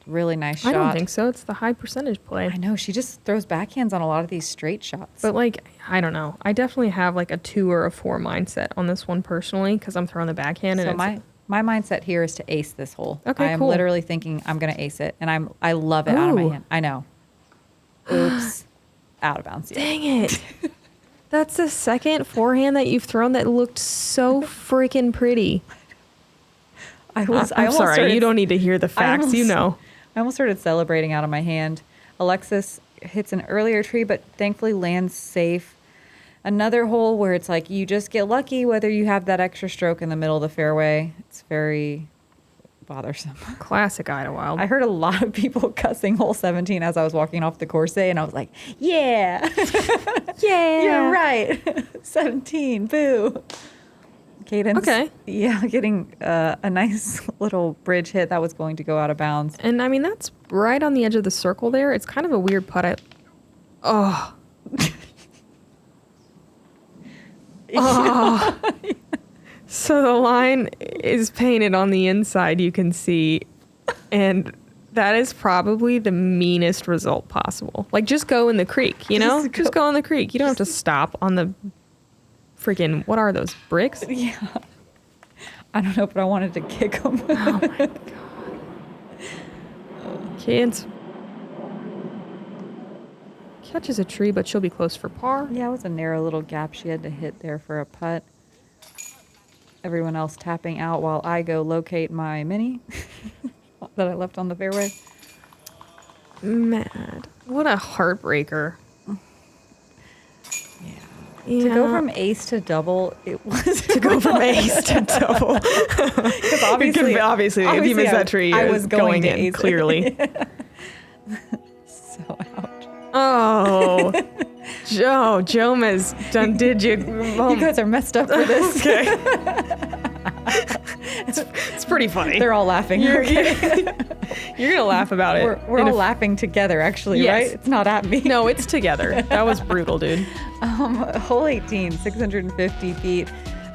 [SPEAKER 2] really nice shot.
[SPEAKER 1] I don't think so. It's the high percentage play.
[SPEAKER 2] I know. She just throws backhands on a lot of these straight shots.
[SPEAKER 1] But like, I don't know. I definitely have like a 2 or a 4 mindset on this one personally because I'm throwing the backhand.
[SPEAKER 2] So
[SPEAKER 1] And
[SPEAKER 2] my mindset here is to ace this hole.
[SPEAKER 1] Okay,
[SPEAKER 2] I am
[SPEAKER 1] cool.
[SPEAKER 2] literally thinking I'm going to ace it, and I love it out of my
[SPEAKER 1] Ooh.
[SPEAKER 2] hand. I know. Oops. Out of bounds. Yeah.
[SPEAKER 1] Dang it. That's the second forehand that you've thrown that looked so freaking pretty.
[SPEAKER 2] I'm
[SPEAKER 1] I'm sorry. You don't need to hear the facts. You know.
[SPEAKER 2] I almost started celebrating out of my hand. Alexis hits an earlier tree, but thankfully lands safe. Another hole where it's like you just get lucky whether you have that extra stroke in the middle of the fairway. It's very bothersome.
[SPEAKER 1] Classic Idlewild.
[SPEAKER 2] I heard a lot of people cussing hole 17 as I was walking off the course day, and I was like, yeah.
[SPEAKER 1] Yeah.
[SPEAKER 2] You're right. 17, boo. Cadence.
[SPEAKER 1] Okay.
[SPEAKER 2] Yeah, getting a nice little bridge hit that was going to go out of bounds.
[SPEAKER 1] And I mean, that's right on the edge of the circle there. It's kind of a weird putt. Oh. Oh. So the line is painted on the inside, you can see. And that is probably the meanest result possible. Like, just go in the creek, you know? Just go in the creek. You don't have to stop on the freaking, what are those, bricks?
[SPEAKER 2] Yeah. I don't know, but I wanted to kick them.
[SPEAKER 1] Oh my God. Cadence catches a tree, but she'll be close for par.
[SPEAKER 2] Yeah, it was a narrow little gap she had to hit there for a putt. Everyone else tapping out while I go locate my mini that I left on the fairway.
[SPEAKER 1] Mad. What a heartbreaker. Yeah.
[SPEAKER 2] To go from ace to double, it was
[SPEAKER 1] To go from ace to double.
[SPEAKER 2] because obviously,
[SPEAKER 1] if you miss that tree,
[SPEAKER 2] I was going to
[SPEAKER 1] in
[SPEAKER 2] ace it.
[SPEAKER 1] clearly.
[SPEAKER 2] So ouch.
[SPEAKER 1] Oh, Joe, Jomez, did you?
[SPEAKER 2] You guys are messed up for this.
[SPEAKER 1] Okay. it's pretty funny.
[SPEAKER 2] They're all laughing.
[SPEAKER 1] You're,
[SPEAKER 2] Okay.
[SPEAKER 1] you're gonna laugh about it.
[SPEAKER 2] We're all laughing together, actually,
[SPEAKER 1] Yes.
[SPEAKER 2] right? It's not at me.
[SPEAKER 1] No, it's together. That was brutal, dude.
[SPEAKER 2] Hole 18, 650 feet.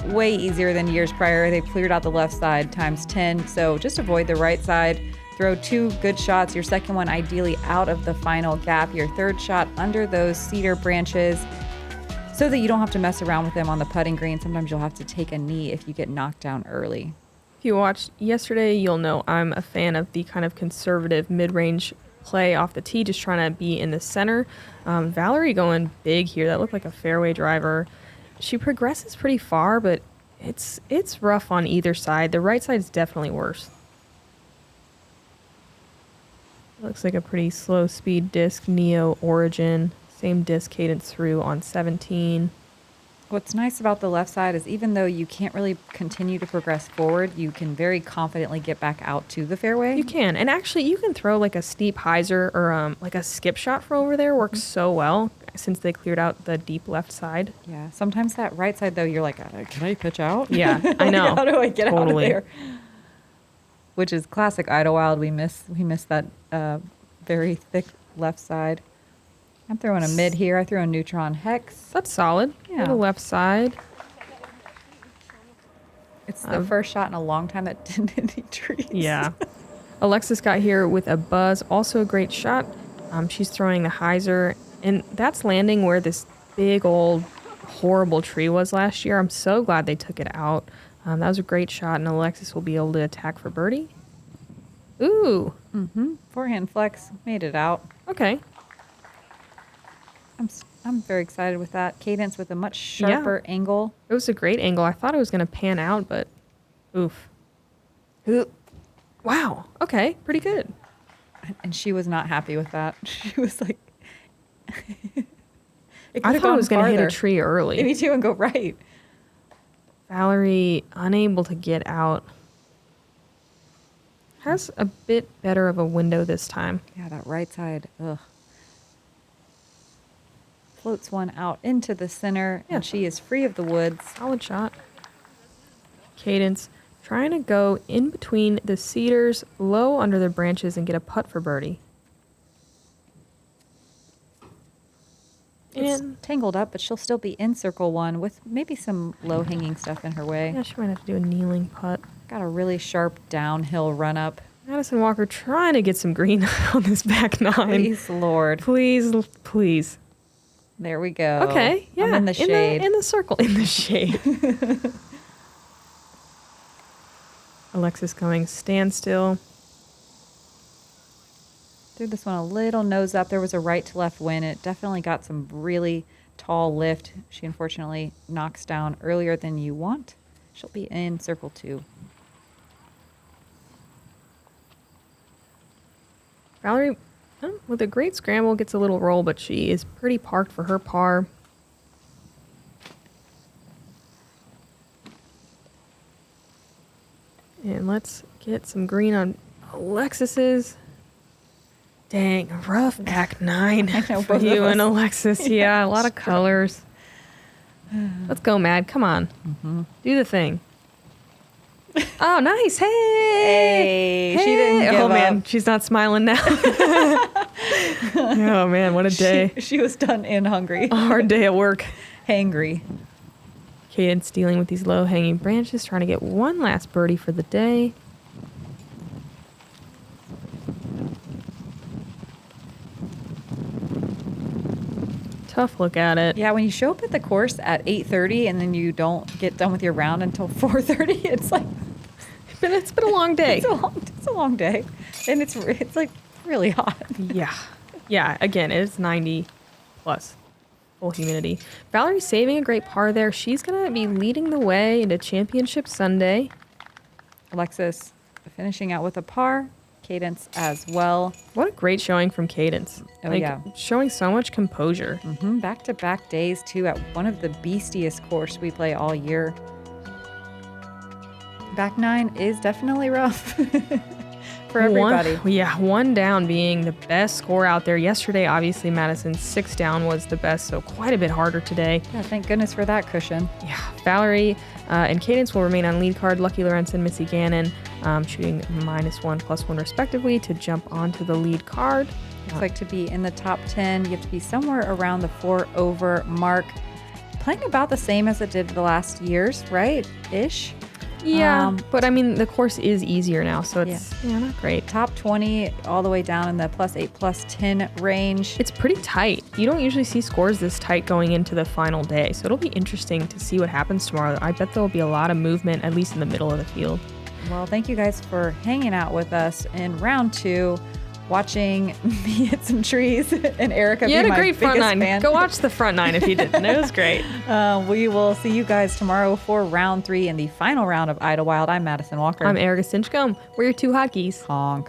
[SPEAKER 2] Way easier than years prior. They cleared out the left side times 10. So just avoid the right side. Throw 2 good shots. Your second one ideally out of the final gap. Your third shot under those cedar branches so that you don't have to mess around with them on the putting green. Sometimes you'll have to take a knee if you get knocked down early.
[SPEAKER 1] If you watched yesterday, you'll know I'm a fan of the kind of conservative mid-range play off the tee, just trying to be in the center. Valerie going big here. That looked like a fairway driver. She progresses pretty far, but it's rough on either side. The right side is definitely worse. Looks like a pretty slow speed disc, Neo Origin. Same disc cadence through on 17.
[SPEAKER 2] What's nice about the left side is even though you can't really continue to progress forward, you can very confidently get back out to the fairway.
[SPEAKER 1] You can. And actually, you can throw like a steep hyzer or like a skip shot from over there. Works so well since they cleared out the deep left side.
[SPEAKER 2] Yeah. Sometimes that right side, though, you're like, can I pitch out?
[SPEAKER 1] Yeah, I know.
[SPEAKER 2] How do I get
[SPEAKER 1] Totally.
[SPEAKER 2] out of there? Which is classic Idlewild. We miss that very thick left side. I'm throwing a mid here. I threw a neutron hex.
[SPEAKER 1] That's solid.
[SPEAKER 2] Yeah.
[SPEAKER 1] To the left side.
[SPEAKER 2] It's the first shot in a long time that didn't hit any trees.
[SPEAKER 1] Yeah. Alexis got here with a buzz. Also a great shot. She's throwing the hyzer, and that's landing where this big old horrible tree was last year. I'm so glad they took it out. That was a great shot, and Alexis will be able to attack for birdie. Ooh.
[SPEAKER 2] Mm-hmm. Forehand flex. Made it out.
[SPEAKER 1] Okay.
[SPEAKER 2] I'm very excited with that. Cadence with a much sharper angle.
[SPEAKER 1] It was a great angle. I thought it was going to pan out, but oof. Ooh. Wow. Okay. Pretty good.
[SPEAKER 2] And she was not happy with that. She was like,
[SPEAKER 1] I thought it was going to hit a tree early.
[SPEAKER 2] Me too, and go right.
[SPEAKER 1] Valerie, unable to get out. Has a bit better of a window this time.
[SPEAKER 2] Yeah, that right side. Ugh. Floats one out into the center, and she is free of the woods.
[SPEAKER 1] Solid shot. Cadence trying to go in between the cedars, low under the branches, and get a putt for birdie.
[SPEAKER 2] It's tangled up, but she'll still be in circle one with maybe some low-hanging stuff in her way.
[SPEAKER 1] Yeah, she might have to do a kneeling putt.
[SPEAKER 2] Got a really sharp downhill run up.
[SPEAKER 1] Madison Walker trying to get some green on this back nine.
[SPEAKER 2] Please, Lord.
[SPEAKER 1] Please, please.
[SPEAKER 2] There we go.
[SPEAKER 1] Okay, yeah.
[SPEAKER 2] I'm in the shade.
[SPEAKER 1] In the circle, in the shade. Alexis going standstill.
[SPEAKER 2] Threw this one a little nose up. There was a right to left wind. It definitely got some really tall lift. She unfortunately knocks down earlier than you want. She'll be in circle two.
[SPEAKER 1] Valerie, with a great scramble, gets a little roll, but she is pretty parked for her par. And let's get some green on Alexis's. Dang, rough back nine for you and Alexis. Yeah, a lot of colors. Let's go, Mad. Come on. Mm-hmm. Do the thing. Oh, nice. Hey.
[SPEAKER 2] She didn't give up.
[SPEAKER 1] Man, she's not smiling now. Oh, man, what a day.
[SPEAKER 2] She was done and hungry.
[SPEAKER 1] A hard day at work.
[SPEAKER 2] Hangry.
[SPEAKER 1] Cadence dealing with these low-hanging branches, trying to get one last birdie for the day. Tough look at it.
[SPEAKER 2] Yeah, when you show up at the course at 8:30 and then you don't get done with your round until 4:30, it's like
[SPEAKER 1] it's been a long day.
[SPEAKER 2] It's a long day, and it's like really hot.
[SPEAKER 1] Yeah. Again, it's 90 plus, full humidity. Valerie's saving a great par there. She's gonna be leading the way into Championship Sunday.
[SPEAKER 2] Alexis finishing out with a par. Cadence as well.
[SPEAKER 1] What a great showing from Cadence. Showing so much composure.
[SPEAKER 2] Mm-hmm. Back-to-back days, too, at one of the beastiest course we play all year. Back nine is definitely rough for everybody.
[SPEAKER 1] One down being the best score out there. Yesterday, obviously, Madison's 6 down was the best, so quite a bit harder today.
[SPEAKER 2] Yeah, thank goodness for that cushion.
[SPEAKER 1] Yeah, Valerie and Cadence will remain on lead card. Lucky Lorenz and Missy Gannon shooting -1, +1 respectively to jump onto the lead card.
[SPEAKER 2] Looks like to be in the top 10, you have to be somewhere around the 4 over mark. Playing about the same as it did the last years, right? Ish.
[SPEAKER 1] Yeah, but I mean, the course is easier now, so it's not great.
[SPEAKER 2] Top 20 all the way down in the +8, +10 range.
[SPEAKER 1] It's pretty tight. You don't usually see scores this tight going into the final day, so it'll be interesting to see what happens tomorrow. I bet there'll be a lot of movement, at least in the middle of the field.
[SPEAKER 2] Well, thank you guys for hanging out with us in round 2, watching me hit some trees and Erika be my biggest fan.
[SPEAKER 1] You had a great front nine. Go watch the front nine if you didn't. It was great.
[SPEAKER 2] We will see you guys tomorrow for round 3 and the final round of Idlewild. I'm Madison Walker.
[SPEAKER 1] I'm Erika Stinchcomb. We're your 2 hotkeys.
[SPEAKER 2] Honk.